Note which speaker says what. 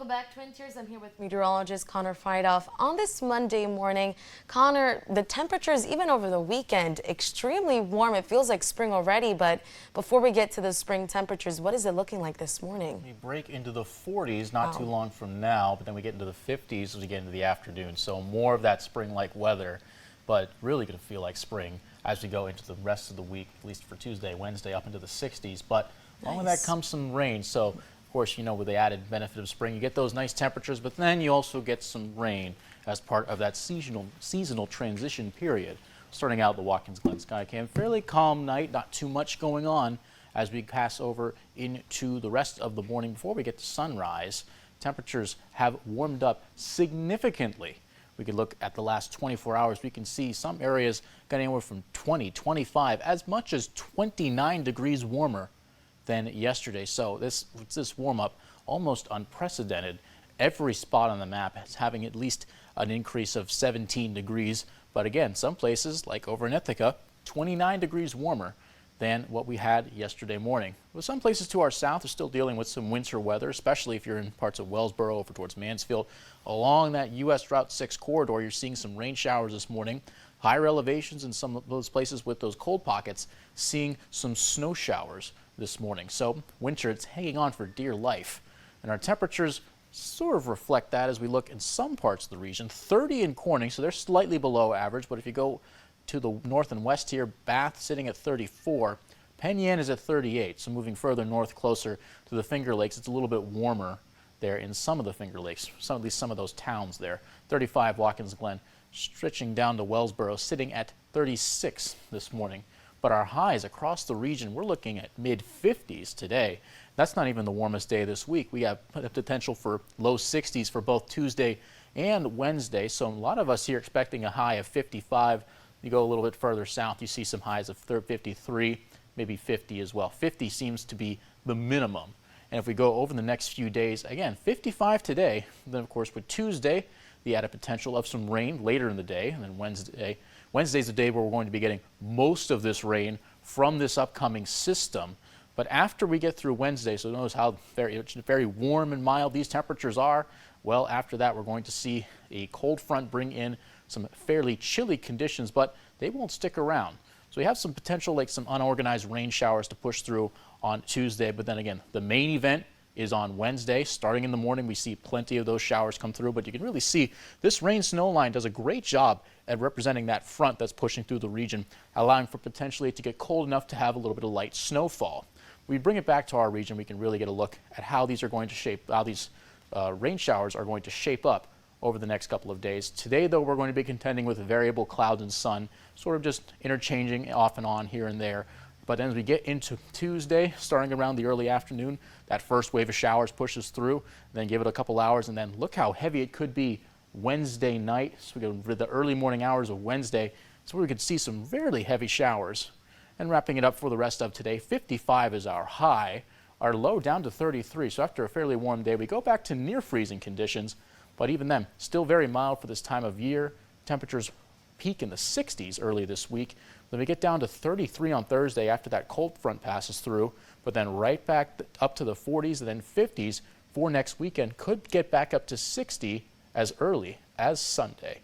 Speaker 1: Welcome back, Twin Tiers. I'm here with meteorologist Connor Friedhoff. On this Monday morning, Connor, the temperatures, even over the weekend, extremely warm. It feels like spring already, but before we get to the spring temperatures, what is it looking like this morning?
Speaker 2: We break into the 40s not too long from now, but then we get into the 50s as we get into the afternoon. So more of that spring-like weather, but really going to feel like spring as we go into the rest of the week, at least for Tuesday, Wednesday, up into the 60s. But along with that comes some rain. So, of course, you know, with the added benefit of spring, you get those nice temperatures, but then you also get some rain as part of that seasonal transition period. Starting out the Watkins Glen Skycam, fairly calm night, not too much going on as we pass over into the rest of the morning before we get to sunrise. Temperatures have warmed up significantly. We could look at the last 24 hours. We can see some areas got anywhere from 20, 25, as much as 29 degrees warmer than yesterday. So this warm up almost unprecedented. Every spot on the map is having at least an increase of 17 degrees. But again, some places like over in Ithaca, 29 degrees warmer than what we had yesterday morning. Well, some places to our south are still dealing with some winter weather, especially if you're in parts of Wellsboro over towards Mansfield. Along that U.S. Route 6 corridor, you're seeing some rain showers this morning. Higher elevations in some of those places with those cold pockets, seeing some snow showers this morning. So winter, it's hanging on for dear life. And our temperatures sort of reflect that as we look in some parts of the region. 30 in Corning, so they're slightly below average, but if you go to the north and west here, Bath sitting at 34. Penn Yan is at 38, so moving further north closer to the Finger Lakes, it's a little bit warmer there in some of the Finger Lakes, at least some of those towns there. 35 Watkins Glen, stretching down to Wellsboro, sitting at 36 this morning. But our highs across the region, we're looking at mid-50s today. That's not even the warmest day this week. We have the potential for low 60s for both Tuesday and Wednesday, so a lot of us here expecting a high of 55. You go a little bit further south, you see some highs of 53, maybe 50 as well. 50 seems to be the minimum. And if we go over the next few days, again, 55 today, then of course with Tuesday, the added potential of some rain later in the day, and then Wednesday's the day where we're going to be getting most of this rain from this upcoming system. But after we get through Wednesday, so notice how very warm and mild these temperatures are. Well, after that, we're going to see a cold front bring in some fairly chilly conditions, but they won't stick around. So we have some potential, like some unorganized rain showers to push through on Tuesday. But then again, the main event is on Wednesday. Starting in the morning, we see plenty of those showers come through, but you can really see this rain snow line does a great job at representing that front that's pushing through the region, allowing for potentially to get cold enough to have a little bit of light snowfall. We bring it back to our region, we can really get a look at how these are going to shape, how these rain showers are going to shape up over the next couple of days. Today, though, we're going to be contending with variable clouds and sun, sort of just interchanging off and on here and there. But then as we get into Tuesday, starting around the early afternoon, that first wave of showers pushes through, then give it a couple hours, and then look how heavy it could be Wednesday night. So we go to the early morning hours of Wednesday, so we could see some fairly heavy showers. And wrapping it up for the rest of today, 55 is our high, our low down to 33. So after a fairly warm day, we go back to near freezing conditions. But even then, still very mild for this time of year. Temperatures peak in the 60s early this week. Then we get down to 33 on Thursday after that cold front passes through, but then right back up to the 40s and then 50s for next weekend. Could get back up to 60 as early as Sunday.